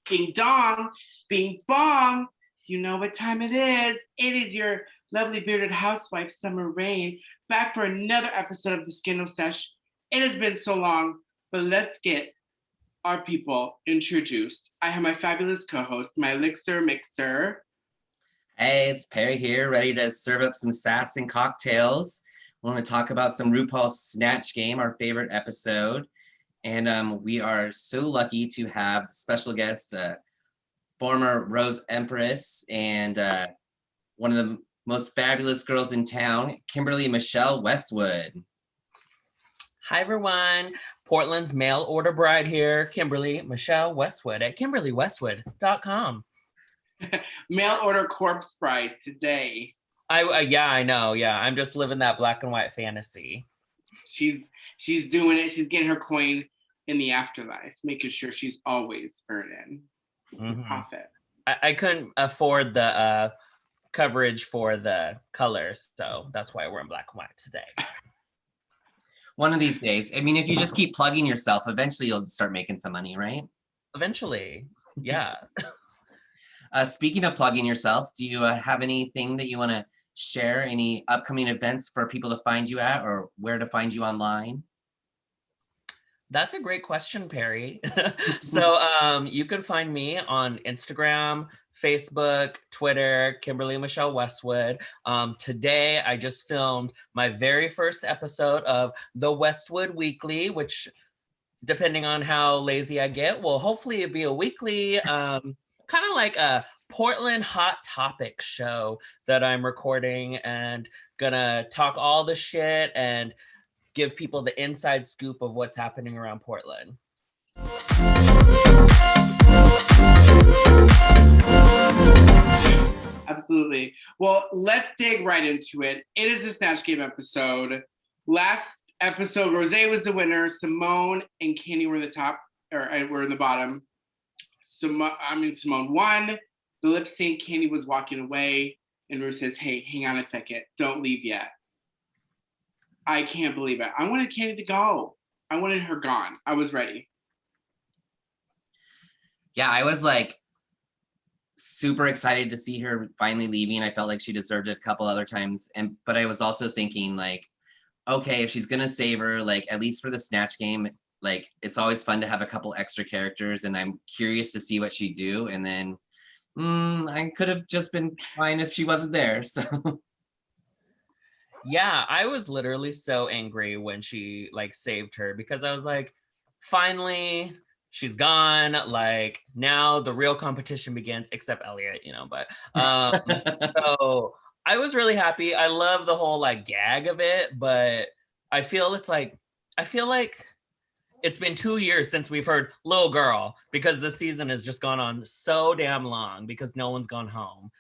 Ding dong, bing bong. You know what time it is. It is your lovely bearded housewife, Summer Rayne, back for another episode of the Scandal Sesh. It has been so long, but let's get our people introduced. I have my fabulous co-host, my elixir mixer. Hey, it's Perry here, ready to serve up some sass and cocktails. We want to talk about some RuPaul's Snatch Game, our favorite episode. And we are so lucky to have special guest, former Rose Empress and one of the most fabulous girls in town, Kimberly Michelle Westwood. Hi, everyone. Portland's mail order bride here, Kimberly Michelle Westwood at KimberlyWestwood.com. Mail order corpse bride today. Yeah, I know. Yeah, I'm just living that black and white fantasy. She's doing it. She's getting her coin in the afterlife, making sure she's always earning profit. I couldn't afford the coverage for the colors, so that's why we're in black and white today. One of these days, I mean, if you just keep plugging yourself, eventually you'll start making some money, right? Eventually, yeah. Speaking of plugging yourself, do you have anything that you want to share? Any upcoming events for people to find you at, or where to find you online? That's a great question, Perry. So you can find me on Instagram, Facebook, Twitter, Kimberly Michelle Westwood. Today, I just filmed my very first episode of the Westwood Weekly, which, depending on how lazy I get, will hopefully be a weekly, kind of like a Portland Hot Topic show that I'm recording and gonna talk all the shit and give people the inside scoop of what's happening around Portland. Absolutely. Well, let's dig right into it. It is the Snatch Game episode. Last episode, Rose was the winner. Simone and Candy were in the top, or were in the bottom. Simone won. The lip sync, Candy was walking away, and Rose says, "Hey, hang on a second. Don't leave yet." I can't believe it. I wanted Candy to go. I wanted her gone. I was ready. Yeah, I was like super excited to see her finally leaving. I felt like she deserved it a couple other times. But I was also thinking like, okay, if she's gonna save her, like at least for the Snatch Game, like it's always fun to have a couple extra characters, and I'm curious to see what she'd do. And then I could have just been fine if she wasn't there. So yeah, I was literally so angry when she like saved her, because I was like, finally, she's gone. Like now the real competition begins, except Elliot, but so I was really happy. I love the whole like gag of it, but I feel like it's been 2 years since we've heard "Little Girl," because this season has just gone on so damn long because no one's gone home.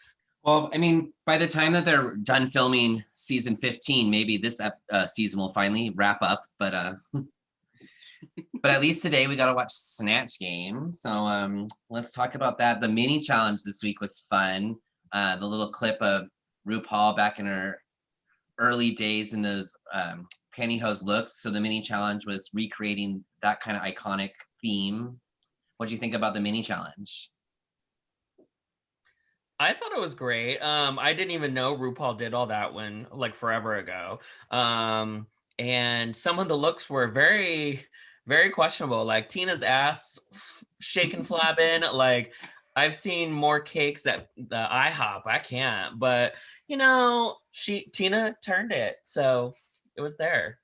well, I mean, by the time that they're done filming season 15, maybe this season will finally wrap up. But but at least today we got to watch Snatch Game. So let's talk about that. The mini challenge this week was fun. The little clip of RuPaul back in her early days in those pantyhose looks. So the mini challenge was recreating that kind of iconic theme. What do you think about the mini challenge? I thought it was great. I didn't even know RuPaul did all that when like forever ago. And some of the looks were very, very questionable. Like Tina's ass shaking, flapping. Like I've seen more cakes at the IHOP. I can't, but Tina turned it, so it was there.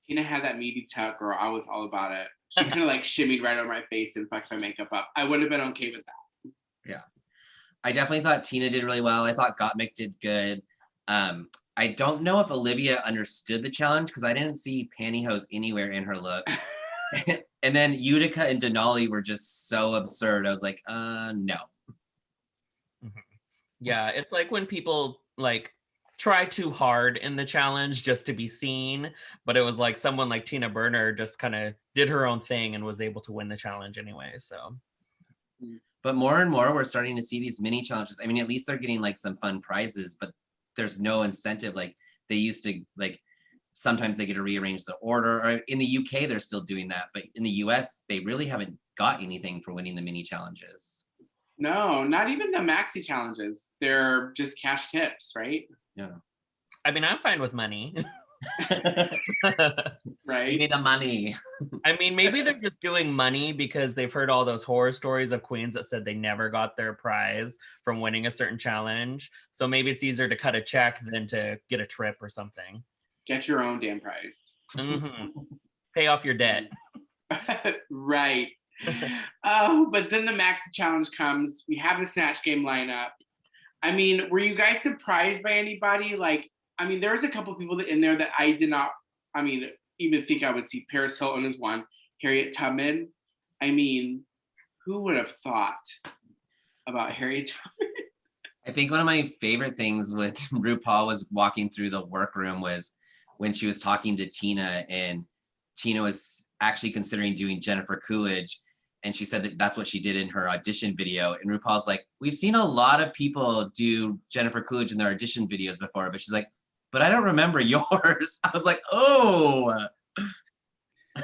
Tina had that meaty tuck, girl. I was all about it. She kind of like shimmied right over my face and fucked my makeup up. I would have been okay with that. Yeah. I definitely thought Tina did really well. I thought Gottmik did good. I don't know if Olivia understood the challenge because I didn't see pantyhose anywhere in her look. And then Utica and Denali were just so absurd. I was like, no. Yeah, it's like when people like try too hard in the challenge just to be seen, but it was like someone like Tina Burner just kind of did her own thing and was able to win the challenge anyway. So But more and more, we're starting to see these mini challenges. I mean, at least they're getting like some fun prizes, but there's no incentive. Like they used to, like sometimes they get to rearrange the order. Or in the UK, they're still doing that, but in the US, they really haven't got anything for winning the mini challenges. No, not even the maxi challenges. They're just cash tips, right? Yeah. I mean, I'm fine with money. Right. We need the money. I mean, maybe they're just doing money because they've heard all those horror stories of queens that said they never got their prize from winning a certain challenge. So maybe it's easier to cut a check than to get a trip or something. Get your own damn prize. Pay off your debt. Right. Oh, but then the maxi challenge comes. We have the Snatch Game lineup. I mean, were you guys surprised by anybody? Like, I mean, there was a couple people in there that I did not, I mean, even think I would see. Paris Hilton is one. Harriet Tubman. I mean, who would have thought about Harriet Tubman? I think one of my favorite things when RuPaul was walking through the workroom was when she was talking to Tina, and Tina was actually considering doing Jennifer Coolidge. And she said that that's what she did in her audition video. And RuPaul's like, we've seen a lot of people do Jennifer Coolidge in their audition videos before, but she's like, but I don't remember yours. I was like, oh.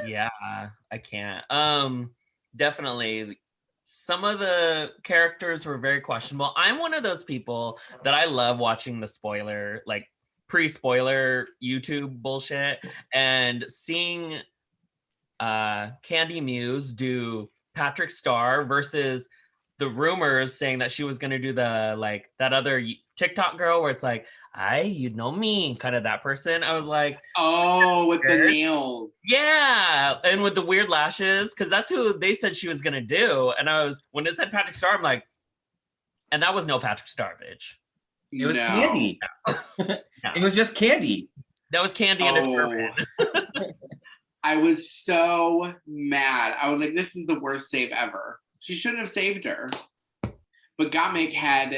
Yeah, I can't. Definitely. Some of the characters were very questionable. I'm one of those people that I love watching the spoiler, like pre-spoiler YouTube bullshit, and seeing Candy Muse do Patrick Starr versus the rumors saying that she was going to do the like that other TikTok girl where it's like, you know me, kind of that person. I was like, oh, with the nails. Yeah, and with the weird lashes, because that's who they said she was going to do. And when it said Patrick Starr, I'm like, and that was no Patrick Starr, bitch. It was Candy. No. It was just Candy. That was Candy and a turban. I was so mad. I was like, this is the worst save ever. She shouldn't have saved her. But Gottmik had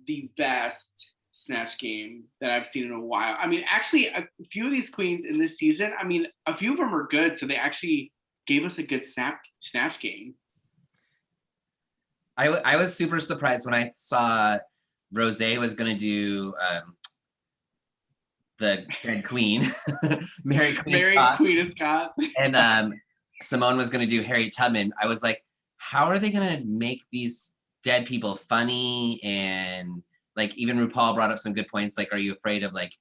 the best Snatch Game that I've seen in a while. I mean, actually, a few of these queens in this season, I mean, a few of them are good. So they actually gave us a good Snatch Game. I was super surprised when I saw Rosé was going to do the Dead Queen, Mary Queen of Scots. And Simone was going to do Harriet Tubman. I was like, how are they going to make these dead people funny? And like, even RuPaul brought up some good points. Like, are you afraid of like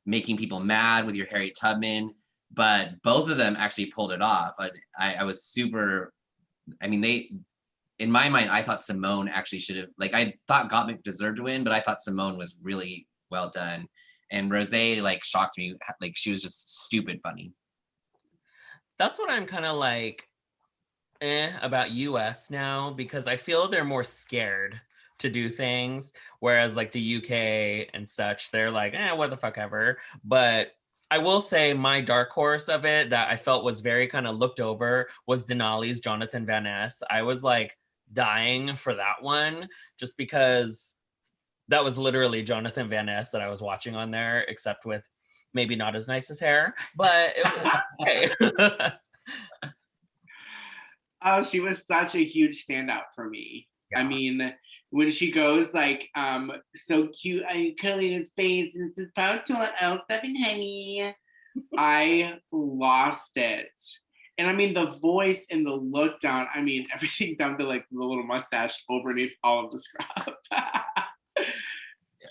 making people mad with your Harriet Tubman? But both of them actually pulled it off. I was super, I mean, in my mind, I thought Simone actually should have, like, I thought Gottmik deserved to win, but I thought Simone was really well done. And Rosé like shocked me. Like, she was just stupid funny. That's what I'm kind of like about US now, because I feel they're more scared to do things, whereas like the UK and such, they're like, what the fuck ever. But I will say my dark horse of it that I felt was very kind of looked over was Denali's Jonathan Van Ness. I was like dying for that one just because that was literally Jonathan Van Ness that I was watching on there, except with maybe not as nice as hair, but it was okay. Oh, she was such a huge standout for me. Yeah. I mean, when she goes like, so cute, I curling his face, and it's about to L7, honey. I lost it. And I mean, the voice and the look down, I mean, everything down to like the little mustache underneath all of the scrub.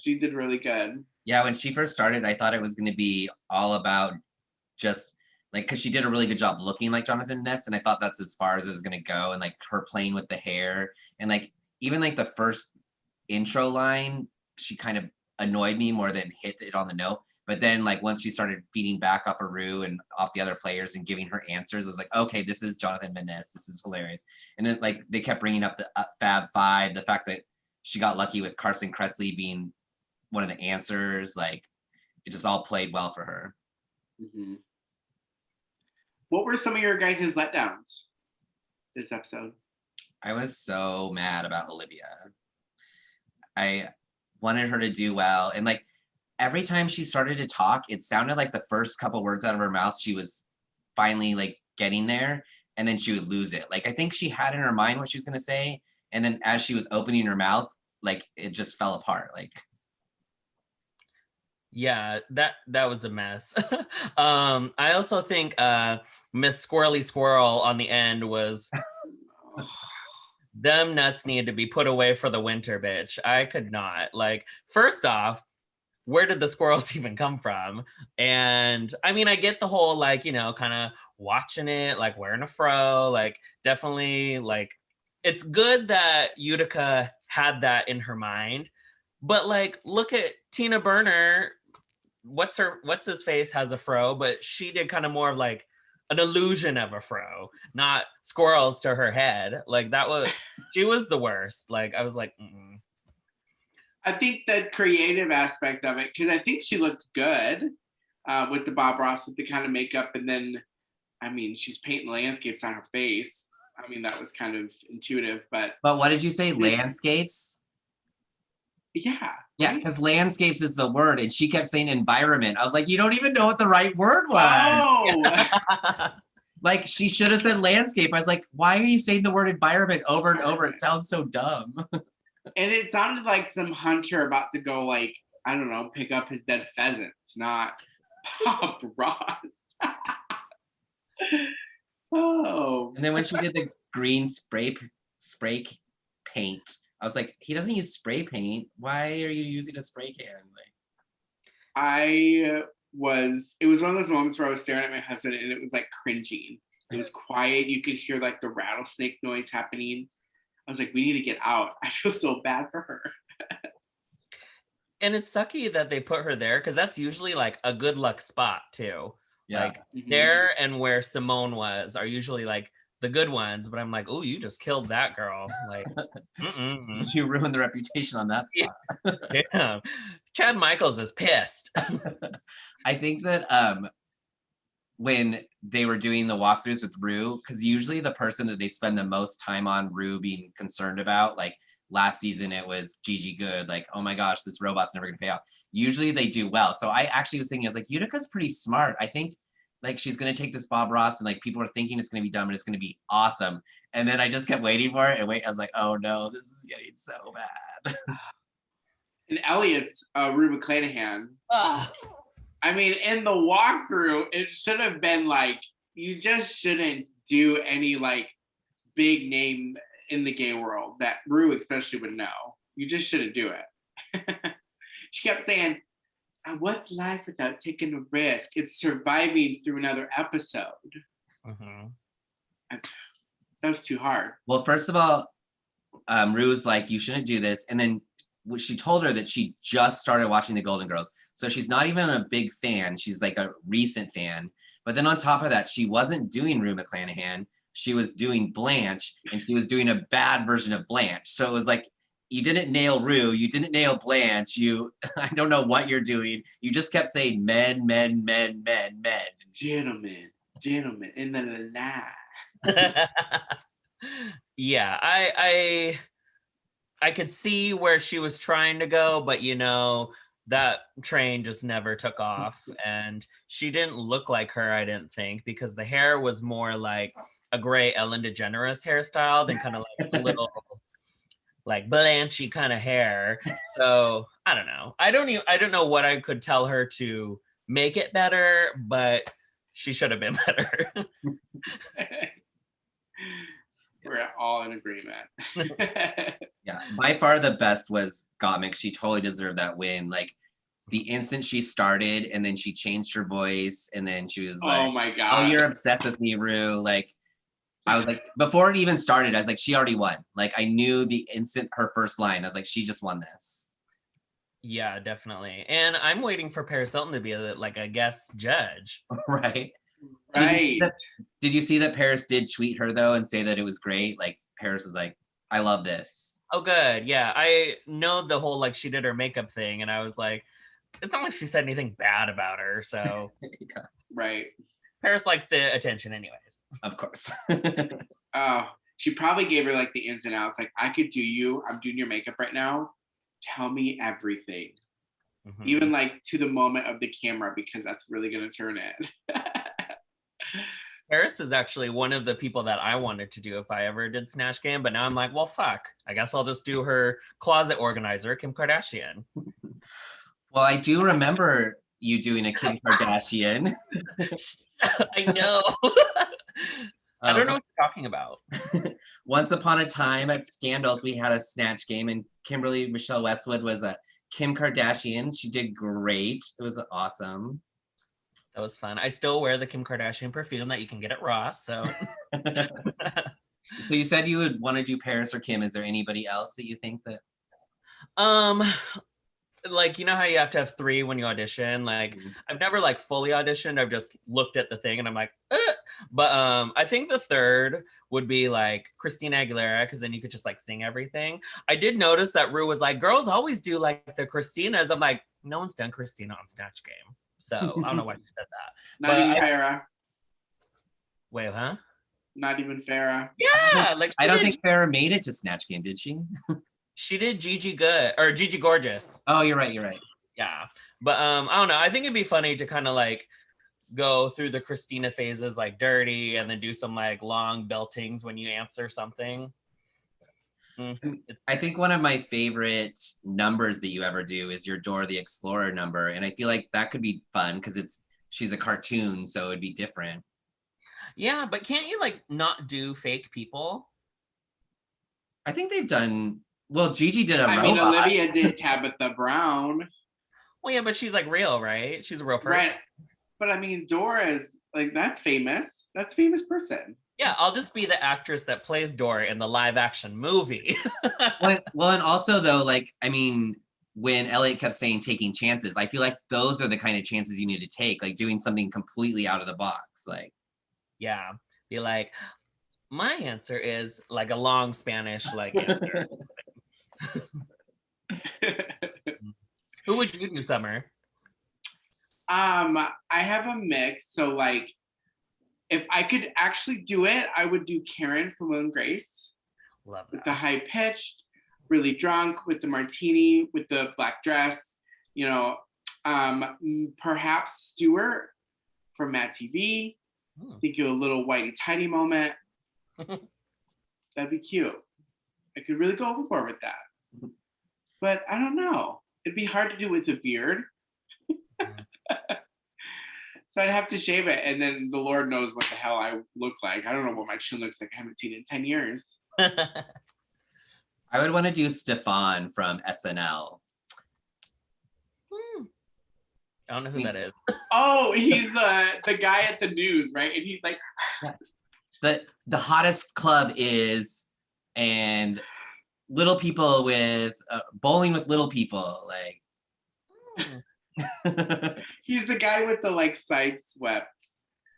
She did really good. Yeah, when she first started, I thought it was going to be all about just like, because she did a really good job looking like Jonathan Ness, and I thought that's as far as it was going to go, and like her playing with the hair, and like even like the first intro line, she kind of annoyed me more than hit it on the note. But then like once she started feeding back off of Ru and off the other players and giving her answers, I was like, okay, this is Jonathan Van Ness. This is hilarious. And then like they kept bringing up the Fab Five, the fact that she got lucky with Carson Kressley being one of the answers. Like it just all played well for her. Mm-hmm. What were some of your guys' letdowns this episode? I was so mad about Olivia. I wanted her to do well. And like every time she started to talk, it sounded like the first couple words out of her mouth, she was finally like getting there, and then she would lose it. Like I think she had in her mind what she was going to say. And then as she was opening her mouth, like it just fell apart. Like, Yeah, that was a mess. I also think Miss Squirrely Squirrel on the end was them nuts need to be put away for the winter, bitch. I could not. Like, first off, where did the squirrels even come from? And I mean, I get the whole like, you know, kind of watching it, like wearing a fro, like definitely like it's good that Utica had that in her mind. But like, look at Tina Burner. What's his face has a fro, but she did kind of more of like an illusion of a fro, not squirrels to her head. Like that was she was the worst. Like I was like, mm-mm. I think the creative aspect of it, because I think she looked good with the Bob Ross, with the kind of makeup. And then, I mean, she's painting landscapes on her face. I mean, that was kind of intuitive, but what did you say? Landscapes? yeah. Yeah, because landscapes is the word, and she kept saying environment. I was like, you don't even know what the right word was. Oh, Like, she should have said landscape. I was like, why are you saying the word environment over and over? It sounds so dumb. and it sounded like some hunter about to go, like, I don't know, pick up his dead pheasants, not Bob Ross. Oh, And then when she did the green spray paint, I was like, he doesn't use spray paint. Why are you using a spray can? Like, it was one of those moments where I was staring at my husband and it was like cringing. It was quiet. You could hear like the rattlesnake noise happening. I was like, we need to get out. I feel so bad for her. And it's sucky that they put her there because that's usually like a good luck spot too. yeah. Like Mhm. there and where Simone was are usually like the good ones, but I'm like, oh, you just killed that girl. Like, mm-mm. You ruined the reputation on that spot. Yeah. Chad Michaels is pissed. I think that when they were doing the walkthroughs with Rue, because usually the person that they spend the most time on Rue being concerned about, like last season it was Gigi Good, like, oh my gosh, this robot's never gonna pay off. Usually they do well. So I actually was thinking, I was like, Utica's pretty smart. I think like she's gonna take this Bob Ross and like people are thinking it's gonna be dumb and it's gonna be awesome. And then I just kept waiting for it and I was like, oh no, this is getting so bad. And Elliot's Rue McClanahan. Ah. I mean, in the walkthrough, it should have been like, you just shouldn't do any like big name in the gay world that Rue especially would know. You just shouldn't do it. She kept saying, what's life without taking a risk? It's surviving through another episode. Mm-hmm. That was too hard. Well, first of all, Rue's like, you shouldn't do this. And then she told her that she just started watching the Golden Girls. So she's not even a big fan. She's like a recent fan. But then on top of that, she wasn't doing Rue McClanahan. She was doing Blanche, and she was doing a bad version of Blanche. So it was like, you didn't nail Rue. You didn't nail Blanche. I don't know what you're doing. You just kept saying men, men, men, men, men. Gentlemen, and then la. Yeah, I could see where she was trying to go, but you know, that train just never took off. And she didn't look like her, I didn't think, because the hair was more like a gray Ellen DeGeneres hairstyle than kind of like a little like blanchy kind of hair. So I don't know. I don't know what I could tell her to make it better, but she should have been better. We're all in agreement. Yeah, by far the best was Gottmik. She totally deserved that win. Like the instant she started and then she changed her voice and then she was like, oh my God. oh, you're obsessed with me, Rue. Like I was like, before it even started, I was like, she already won. Like I knew the instant her first line, I was like, she just won this. Yeah, definitely. And I'm waiting for Paris Hilton to be like a guest judge. Right. Right. Did you see that Paris did tweet her though and say that it was great? Like Paris was like, I love this. Oh, good. Yeah, I know the whole like she did her makeup thing, and I was like, it's not like she said anything bad about her. So Yeah. Right. Paris likes the attention, anyways. Of course. Oh, she probably gave her like the ins and outs. Like, I could do you. I'm doing your makeup right now. Tell me everything. Mhm. Even like to the moment of the camera, because that's really gonna turn it. Paris is actually one of the people that I wanted to do if I ever did Snatch Game, but now I'm like, well, fuck. I guess I'll just do her closet organizer, Kim Kardashian. Well, I do remember you doing a Kim Kardashian. I know. I don't know what you're talking about. Once upon a time at Scandals, we had a Snatch Game, and Kimberly Michelle Westwood was a Kim Kardashian. She did great. It was awesome. That was fun. I still wear the Kim Kardashian perfume that you can get at Ross. So, So you said you would want to do Paris or Kim. Is there anybody else that you think that? like, you know how you have to have 3 when you audition? Like, I've never like fully auditioned. I've just looked at the thing and I'm like, but I think the third would be like Christina Aguilera, because then you could just like sing everything. I did notice that Ru was like, girls always do like the Christinas. I'm like, no one's done Christina on Snatch Game. So I don't know why you said that. Not even Farrah. Wait, huh? Not even Farrah. Yeah, like I don't think Farrah made it to Snatch Game, did she? she did Gigi Good or Gigi Gorgeous. Oh, you're right. You're right. Yeah, but I don't know. I think it'd be funny to kind of like go through the Christina phases, like dirty, and then do some like long beltings when you answer something. I think one of my favorite numbers that you ever do is your Dora the Explorer number, and I feel like that could be fun because she's a cartoon, so it'd be different. Yeah, but can't you like not do fake people? I think they've done well. Gigi did a robot. I mean, Olivia did Tabitha Brown. Well, yeah, but she's like real, right? She's a real person. Right. But I mean, Dora is like, that's famous. That's a famous person. Yeah, I'll just be the actress that plays Dora in the live action movie. well, and also though, like, I mean, when Elliot kept saying taking chances, I feel like those are the kind of chances you need to take, like doing something completely out of the box. Like, yeah, be like, my answer is like a long Spanish like answer. Who would you do, Summer? I have a mix. So like, if I could actually do it, I would do Karen from Will and Grace. Love that. With the high pitched, really drunk, with the martini, with the black dress. You know, perhaps Stuart from Mad TV. Think you a little whitey tighty moment. That'd be cute. I could really go overboard with that. But I don't know. It'd be hard to do with a beard. So I'd have to shave it, and then the Lord knows what the hell I look like. I don't know what my chin looks like. I haven't seen it in 10 years. I would want to do Stefan from SNL. I don't know who that is. Oh, he's the guy at the news, right? And he's like, the hottest club is, and little people with bowling with little people, like. He's the guy with the like side swept.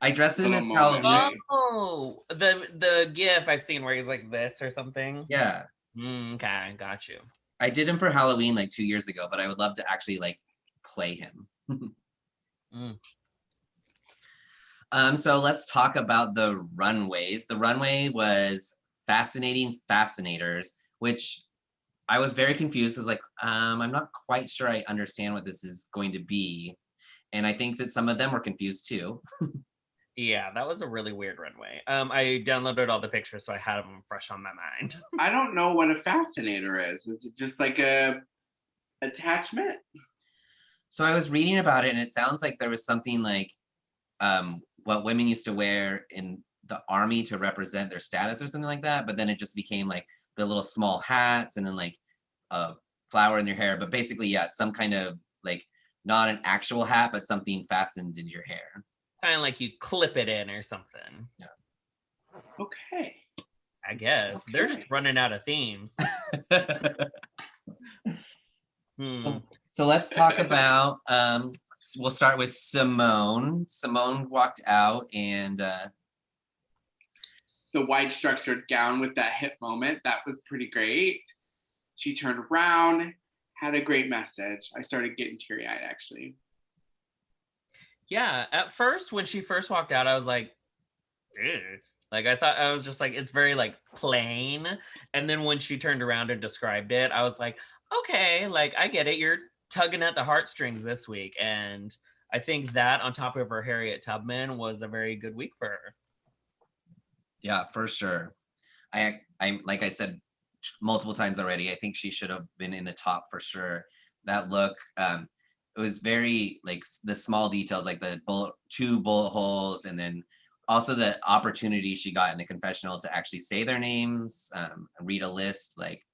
I dressed him as Halloween. Oh, the gif I've seen where he's like this or something. Yeah. Okay, got you. I did him for Halloween like 2 years ago, but I would love to actually like play him. So let's talk about the runways. The runway was Fascinating Fascinators, which I was very confused. I was like, I'm not quite sure I understand what this is going to be. And I think that some of them were confused too. Yeah, that was a really weird runway. I downloaded all the pictures, so I had them fresh on my mind. I don't know what a fascinator is. Is it just like a attachment? So I was reading about it, and it sounds like there was something like what women used to wear in the army to represent their status or something like that. But then it just became like the little small hats and then like a flower in your hair. But basically, yeah, it's some kind of like not an actual hat, but something fastened in your hair. Kind of like you clip it in or something. Yeah. Okay. I guess. Okay. They're just running out of themes. So let's talk about, we'll start with Simone. Simone walked out and... the wide structured gown with that hip moment, that was pretty great. She turned around, had a great message. I started getting teary-eyed, actually. Yeah, at first, when she first walked out, I was like, ew. Like, I was just like, it's very like plain. And then when she turned around and described it, I was like, okay, like, I get it. You're tugging at the heartstrings this week. And I think that on top of her Harriet Tubman was a very good week for her. Yeah, for sure. I like I said multiple times already, I think she should have been in the top for sure. That look, it was very like the small details, like the two bullet holes, and then also the opportunity she got in the confessional to actually say their names, read a list, like,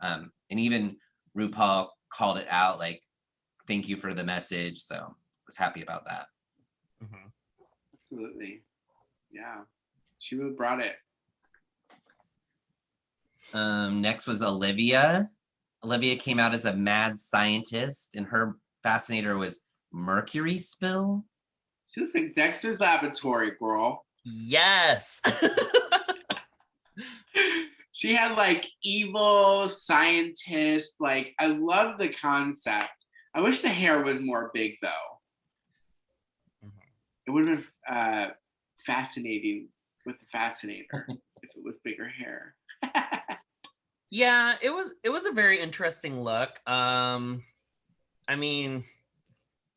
and even RuPaul called it out, like, thank you for the message. So I was happy about that. Mhm. Absolutely. Yeah. She really brought it. Next was Olivia. Olivia came out as a mad scientist, and her fascinator was mercury spill. She looks like Dexter's Laboratory, girl. Yes. She had like evil scientist. Like, I love the concept. I wish the hair was more big though. It would have been fascinating with the fascinator if it was bigger hair. Yeah, it was a very interesting look. I mean,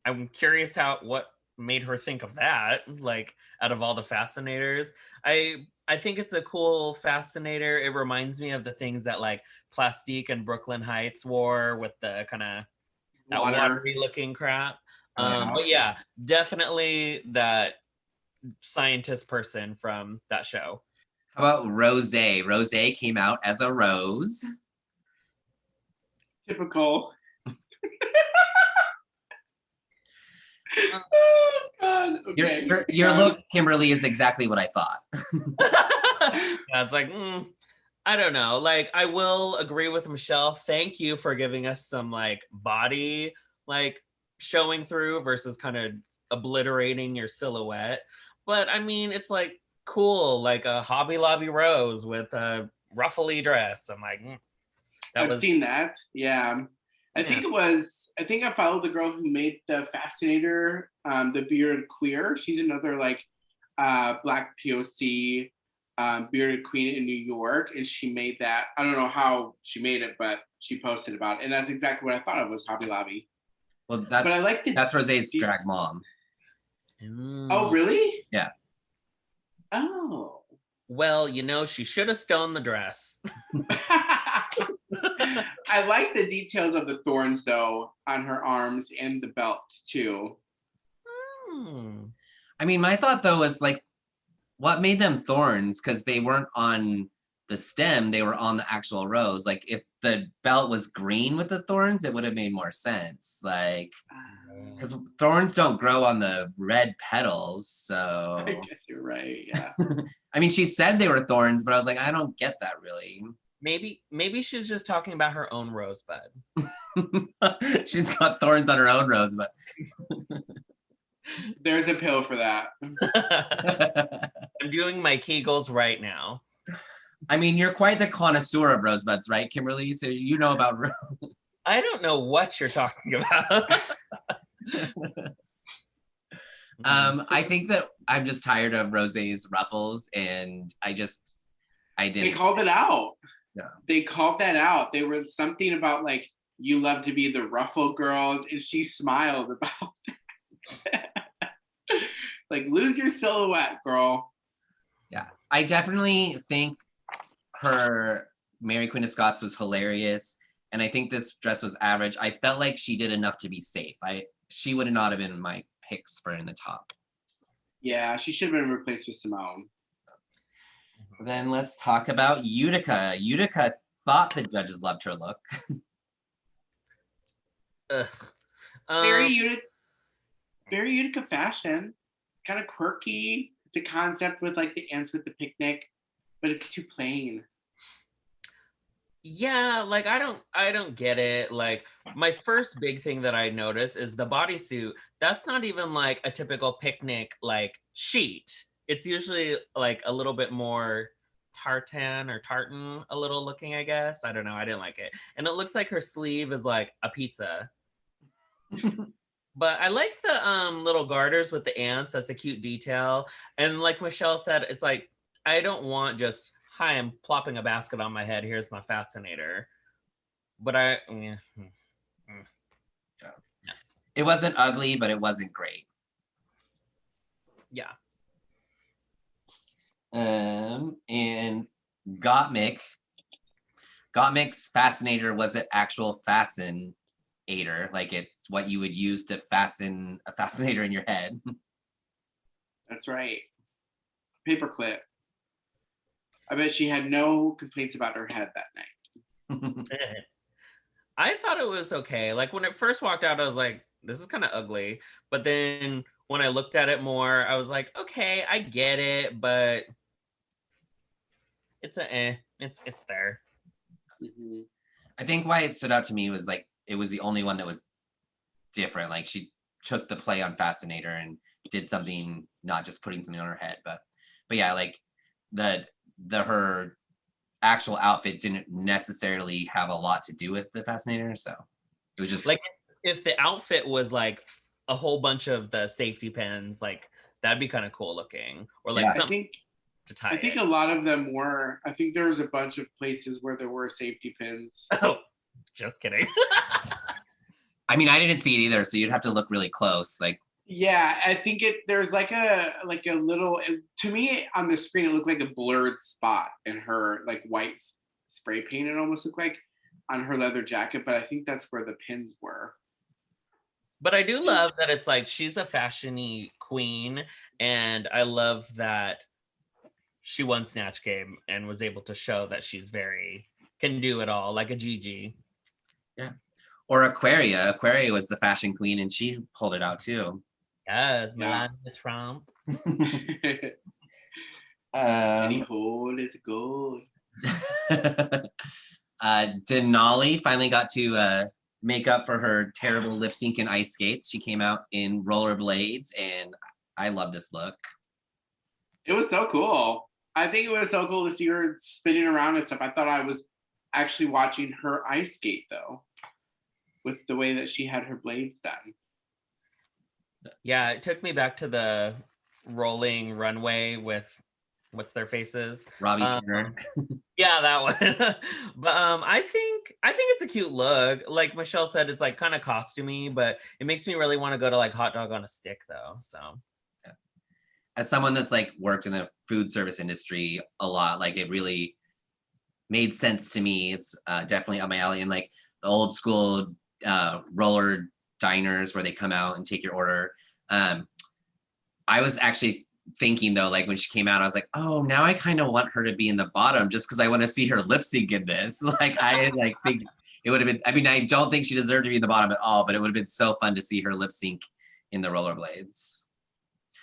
I'm curious what made her think of that, like out of all the fascinators. I think it's a cool fascinator. It reminds me of the things that like Plastique and Brooklyn Heights wore with the kind of that watery looking crap. But yeah, definitely that scientist person from that show. How about Rose? Rose came out as a rose. Typical. Oh God. Okay. Your look, Kimberly, is exactly what I thought. Yeah, it's like, I don't know. Like, I will agree with Michelle. Thank you for giving us some like body like showing through versus kind of obliterating your silhouette. But I mean, it's like cool, like a Hobby Lobby rose with a ruffly dress. I'm like, I've seen that. Yeah. I think I followed the girl who made the fascinator, the bearded queer. She's another like Black POC bearded queen in New York, and she made that. I don't know how she made it, but she posted about it, and that's exactly what I thought of was Hobby Lobby. Well, but I like that's Rose's drag mom. Oh, really? Yeah. Oh. Well, she should have stoned the dress. I like the details of the thorns though on her arms and the belt too. I mean, my thought though was like, what made them thorns? Because they weren't on the stem, they were on the actual rose. Like if the belt was green with the thorns, it would have made more sense. Like, because thorns don't grow on the red petals. So I guess you're right. Yeah. I mean, she said they were thorns, but I was like, I don't get that really. Maybe she's just talking about her own rosebud. She's got thorns on her own rosebud. There's a pill for that. I'm doing my Kegels right now. I mean, you're quite the connoisseur of rosebuds, right, Kimberly? So you know about I don't know what you're talking about. I think that I'm just tired of Rose's ruffles, and I didn't. They called it out. Yeah. They called that out. They were something about like, you love to be the ruffle girls, and she smiled about that. Like, lose your silhouette, girl. Yeah, I definitely think her Mary Queen of Scots was hilarious, and I think this dress was average. I felt like she did enough to be safe. She would not have been my picks for in the top. Yeah, she should have been replaced with Simone. Then let's talk about Utica. Utica thought the judges loved her look. Very Utica fashion. It's kind of quirky. It's a concept with like the ants with the picnic, but it's too plain. Yeah, like I don't get it. Like my first big thing that I noticed is the bodysuit. That's not even like a typical picnic like sheet. It's usually like a little bit more tartan a little looking, I guess. I don't know. I didn't like it. And it looks like her sleeve is like a pizza. But I like the little garters with the ants. That's a cute detail. And like Michelle said, it's like, I don't want just, hi, I'm plopping a basket on my head. Here's my fascinator. But Yeah. It wasn't ugly, but it wasn't great. Yeah. And Gottmik's fascinator was an actual fasten. like it's what you would use to fasten a fascinator in your head. That's right. Paperclip. I bet she had no complaints about her head that night. I thought it was okay. Like when it first walked out, I was like, this is kind of ugly. But then when I looked at it more, I was like, okay, I get it, but it's it's there. Mm-hmm. I think why it stood out to me was like it was the only one that was different. Like she took the play on Fascinator and did something, not just putting something on her head, but yeah, like her actual outfit didn't necessarily have a lot to do with the Fascinator, so it was just like if the outfit was like a whole bunch of the safety pins, like that'd be kind of cool looking, or like something to tie. I think a lot of them were. I think there was a bunch of places where there were safety pins. Oh, just kidding. I mean, I didn't see it either, so you'd have to look really close. Like, yeah, I think there's like a little, to me on the screen it looked like a blurred spot in her like white spray paint. It almost looked like on her leather jacket, but I think that's where the pins were. But I do love that it's like she's a fashion-y queen, and I love that she won Snatch Game and was able to show that she's can do it all, like a Gigi. Yeah. Or Aquaria. Aquaria was the fashion queen and she pulled it out too. Yes, Melania Trump. Any hole is gold. Denali finally got to make up for her terrible lip sync and ice skates. She came out in rollerblades and I love this look. It was so cool. I think it was so cool to see her spinning around and stuff. I thought I was actually watching her ice skate though, with the way that she had her blades done. Yeah, it took me back to the rolling runway with what's their faces? Robbie Turner. Yeah, that one. But I think it's a cute look. Like Michelle said, it's like kind of costumey, but it makes me really want to go to like hot dog on a stick though. So yeah. As someone that's like worked in the food service industry a lot, like it really made sense to me. It's definitely up my alley. And like the old school roller diners where they come out and take your order. I was actually thinking though, like when she came out, I was like, oh, now I kind of want her to be in the bottom just because I want to see her lip sync in this. Like I like think it would have been, I mean, I don't think she deserved to be in the bottom at all, but it would have been so fun to see her lip sync in the rollerblades.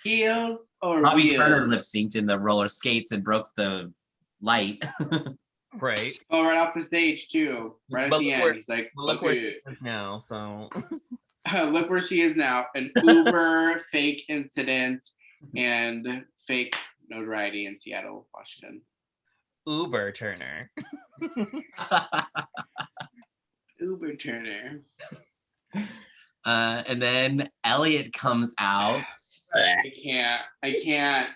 Heels or Robbie wheels? Turner lip synced in the roller skates and broke the light. right. Oh, right off the stage too. Right at the end. He's like, look where she is now. So look where she is now. An Uber fake incident and fake notoriety in Seattle, Washington. Uber Turner. Uber Turner. And then Elliot comes out. I can't.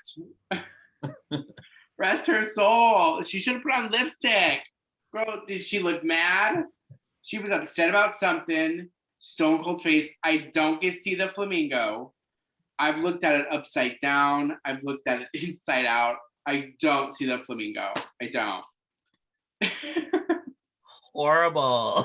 Rest her soul. She should have put on lipstick. Girl, did she look mad? She was upset about something. Stone cold face. I don't get to see the flamingo. I've looked at it upside down. I've looked at it inside out. I don't see the flamingo. I don't. Horrible.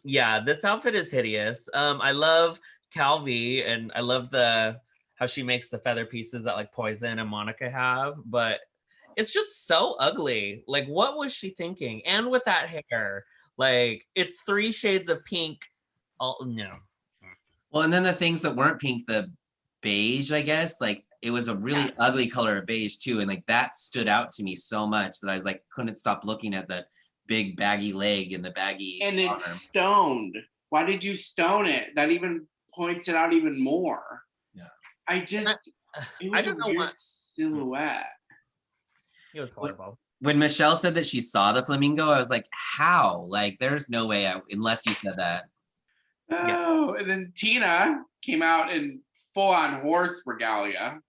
Yeah, this outfit is hideous. I love Calvi and I love how she makes the feather pieces that like Poison and Monica have, but it's just so ugly. Like, what was she thinking? And with that hair, like it's 3 shades of pink. Oh no. Well, and then the things that weren't pink, the beige, I guess, like it was a really ugly color of beige too. And like that stood out to me so much that I was like, couldn't stop looking at the big baggy leg and the baggy and arm. it's stoned. Why did you stone it? That even points it out even more. Yeah. It was a weird silhouette. It was horrible. When Michelle said that she saw the flamingo, I was like, how? Like, there's no way, unless you said that. Oh, and then Tina came out in full-on horse regalia.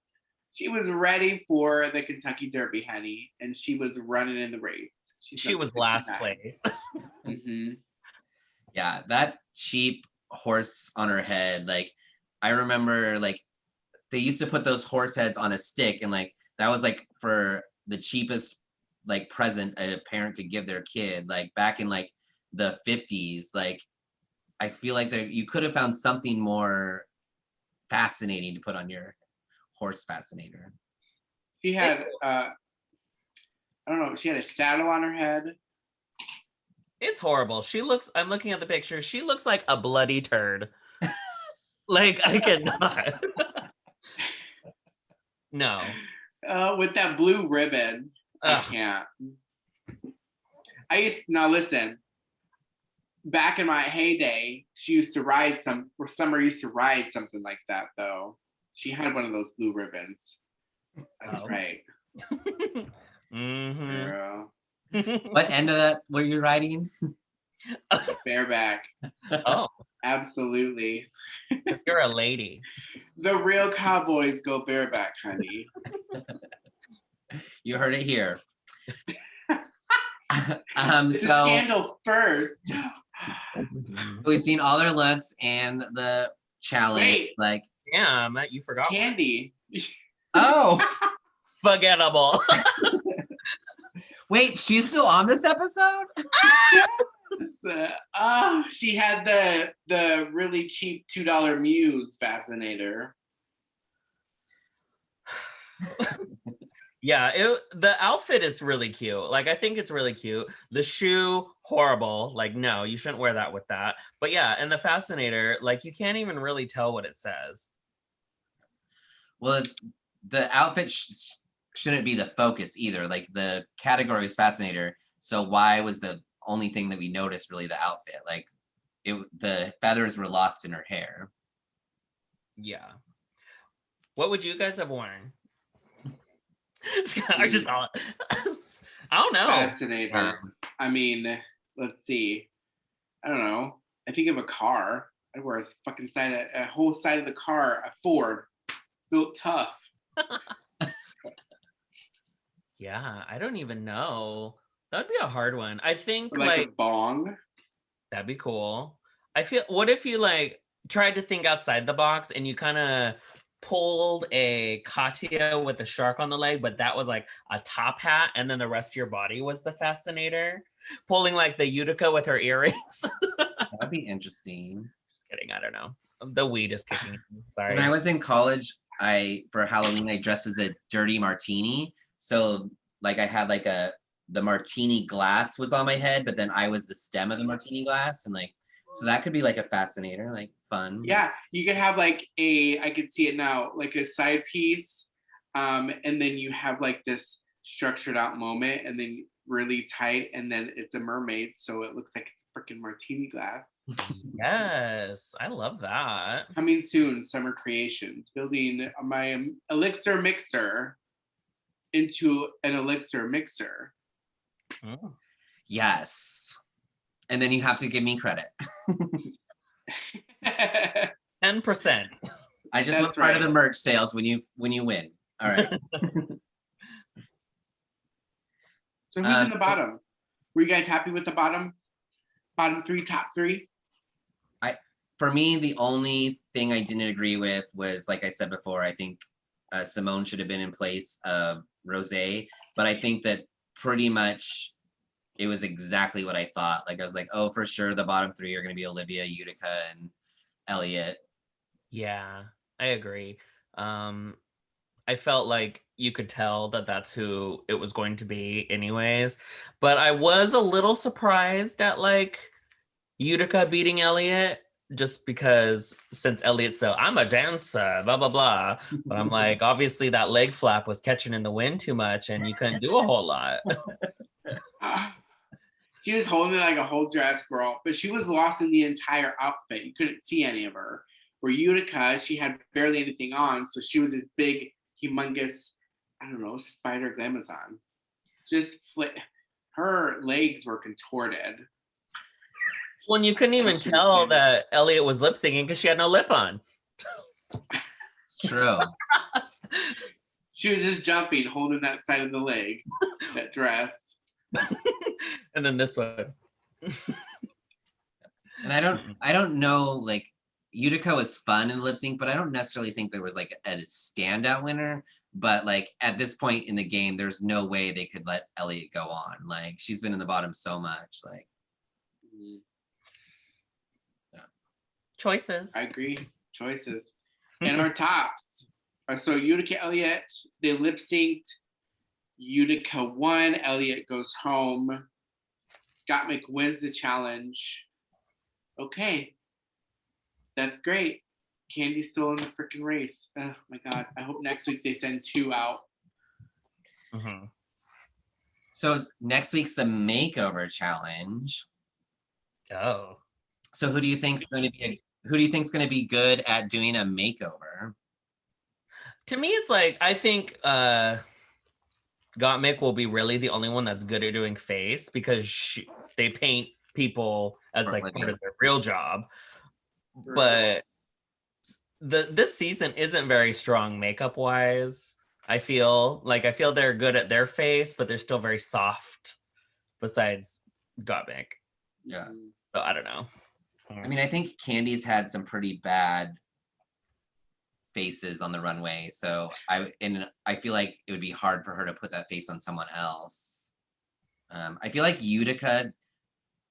She was ready for the Kentucky Derby, honey, and she was running in the race. She was last place. Mm-hmm. Yeah, that cheap horse on her head. Like, I remember, like, they used to put those horse heads on a stick, and like that was like for the cheapest like present a parent could give their kid. Like back in like the 50s, like I feel like you could have found something more fascinating to put on your horse fascinator. She had, I don't know, she had a saddle on her head. It's horrible. I'm looking at the picture. She looks like a bloody turd. Like, I cannot. No. With that blue ribbon. I can't. Now listen, back in my heyday, she used to ride Summer used to ride something like that though. She had one of those blue ribbons. That's right. Mm-hmm. Girl. What end of that were you riding? Bareback. Oh. Absolutely. You're a lady. The real cowboys go bareback, honey. You heard it here. It's a scandal first. We've seen all their looks and the challenge. Wait. Like, damn, that you forgot. Candy. Oh. Forgettable. Wait, she's still on this episode? She had the really cheap $2 Muse fascinator. Yeah, the outfit is really cute. Like, I think it's really cute. The shoe, horrible. Like, no, you shouldn't wear that with that. But yeah, and the fascinator, like, you can't even really tell what it says. Well, the outfit shouldn't be the focus either. Like, the category is fascinator. So why was the only thing that we noticed really the outfit? Like, the feathers were lost in her hair. Yeah. What would you guys have worn? I just I don't know. Fascinator. I mean, let's see. I don't know. I think of a car. I'd wear a whole side of the car, a Ford, built tough. Yeah, I don't even know. That'd be a hard one. I think like a bong. That'd be cool. What if you like tried to think outside the box and you kind of pulled a Katya with a shark on the leg, but that was like a top hat, and then the rest of your body was the fascinator, pulling like the Utica with her earrings. That'd be interesting. Just kidding, I don't know. The weed is kicking in. Sorry. When I was in college, for Halloween I dressed as a dirty martini. So like I had like the martini glass was on my head, but then I was the stem of the martini glass, and like so that could be like a fascinator, like fun. Yeah, you could have like I could see it now, like a side piece, and then you have like this structured out moment, and then really tight, and then it's a mermaid, so it looks like it's a freaking martini glass. Yes, I love that. Coming soon, Summer Creations, building my elixir mixer into an elixir mixer. Oh. Yes. And then you have to give me credit. 10%. I just want part of the merch sales when you win. All right. So who's in the bottom? Were you guys happy with the bottom three, top three? For me, the only thing I didn't agree with was, like I said before, I think Simone should have been in place of Rosé, but I think that pretty much it was exactly what I thought. Like I was like, oh, for sure, the bottom three are going to be Olivia, Utica, and Elliot. Yeah, I agree. I felt like you could tell that that's who it was going to be anyways. But I was a little surprised at like Utica beating Elliot, just because since Elliot's so, I'm a dancer, blah, blah, blah. But I'm like, obviously that leg flap was catching in the wind too much and you couldn't do a whole lot. She was holding it like a whole dress girl, but she was lost in the entire outfit. You couldn't see any of her. Where Utica, she had barely anything on, so she was this big, humongous, I don't know, spider glamazon. Just her legs were contorted. Well, you couldn't even tell that Elliot was lip syncing because she had no lip on. It's true. She was just jumping, holding that side of the leg, that dress. And then this one. And I don't know, like Utica was fun in lip sync, but I don't necessarily think there was like a standout winner. But like at this point in the game, there's no way they could let Elliot go on. Like she's been in the bottom so much. Like Choices. I agree. Choices. And our tops are so Utica Elliott, they lip synced. Utica won. Elliott goes home. Gottmik wins the challenge. Okay. That's great. Candy's still in the freaking race. Oh my God. I hope next week they send 2 out. Mm-hmm. So next week's the makeover challenge. Oh. So who do you think's going to be good at doing a makeover? To me, it's like, I think Gottmik will be really the only one that's good at doing face because they paint people as like part of their real job. But this season isn't very strong makeup wise. I feel they're good at their face, but they're still very soft besides Gottmik. Yeah. So I don't know. I mean, I think Candy's had some pretty bad faces on the runway. So I feel like it would be hard for her to put that face on someone else. I feel like Utica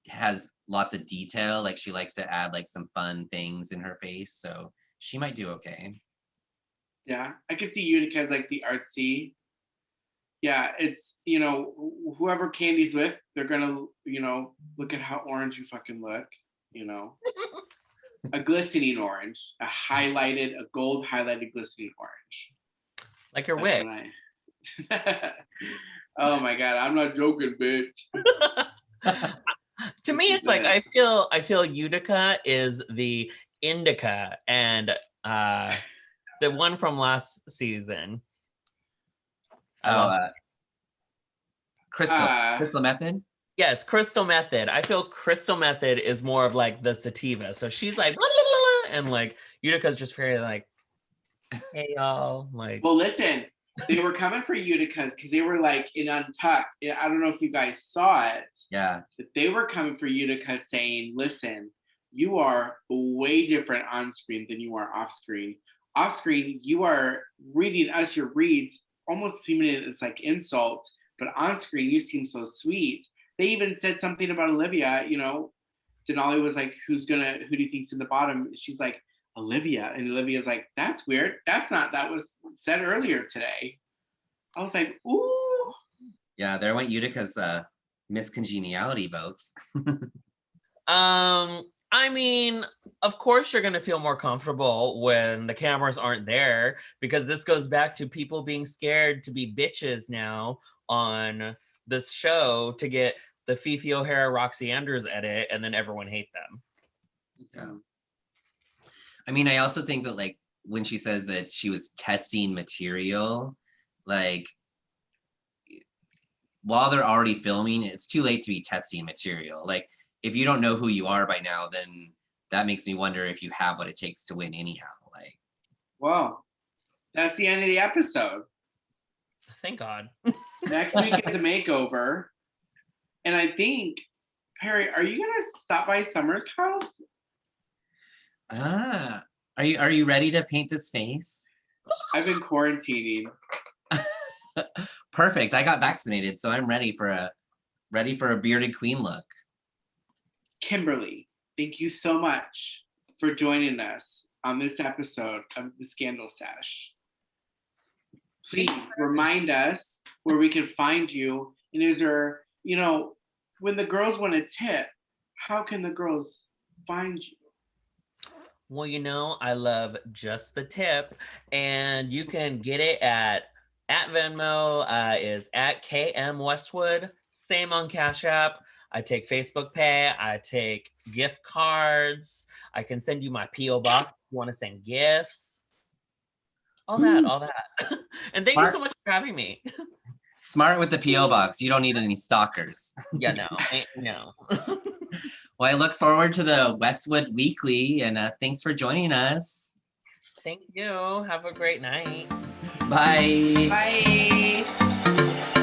has lots of detail. Like she likes to add like some fun things in her face. So she might do okay. Yeah, I could see Utica as like the artsy. Yeah, it's, you know, whoever Candy's with, they're gonna, you know, look at how orange you fucking look, you know. A glistening orange, a gold highlighted glistening orange. Like your wig. Oh my God, I'm not joking, bitch. To me, it's like I feel Utica is the indica and the one from last season. Crystal Method? Yes, Crystal Method. I feel Crystal Method is more of like the sativa. So she's like, blah, blah, blah, blah, and like Utica's just very like, hey y'all. Like, well, listen, they were coming for Utica's because they were like in Untucked. I don't know if you guys saw it. Yeah. But they were coming for Utica saying, listen, you are way different on screen than you are off screen. Off screen, you are reading us your reads, almost seeming it's like insults, but on screen, you seem so sweet. They even said something about Olivia, you know. Denali was like, who do you think's in the bottom? She's like, Olivia. And Olivia's like, that's weird. That was said earlier today. I was like, ooh. Yeah, there went Utica's miscongeniality votes. I mean, of course you're going to feel more comfortable when the cameras aren't there, because this goes back to people being scared to be bitches now on this show to get the Fifi O'Hara, Roxy Andrews edit, and then everyone hate them. Yeah. I mean, I also think that like when she says that she was testing material, like while they're already filming, it's too late to be testing material. Like if you don't know who you are by now, then that makes me wonder if you have what it takes to win anyhow. Like, well, that's the end of the episode. Thank God. Next week is a makeover. And I think, Perry, are you gonna stop by Summer's house? Are you ready to paint this face? I've been quarantining. Perfect. I got vaccinated, so I'm ready for a bearded queen look. Kimberly, thank you so much for joining us on this episode of the Scandal Sesh. Please remind us where we can find you. And is there, you know, when the girls want a tip, how can the girls find you? Well, you know, I love just the tip, and you can get it at Venmo is at KM Westwood. Same on Cash App. I take Facebook Pay. I take gift cards. I can send you my PO box if you want to send gifts. All that. And thank you so much for having me. Smart with the PO box. You don't need any stalkers. Yeah, no. Well, I look forward to the Westwood Weekly, and thanks for joining us. Thank you. Have a great night. Bye. Bye.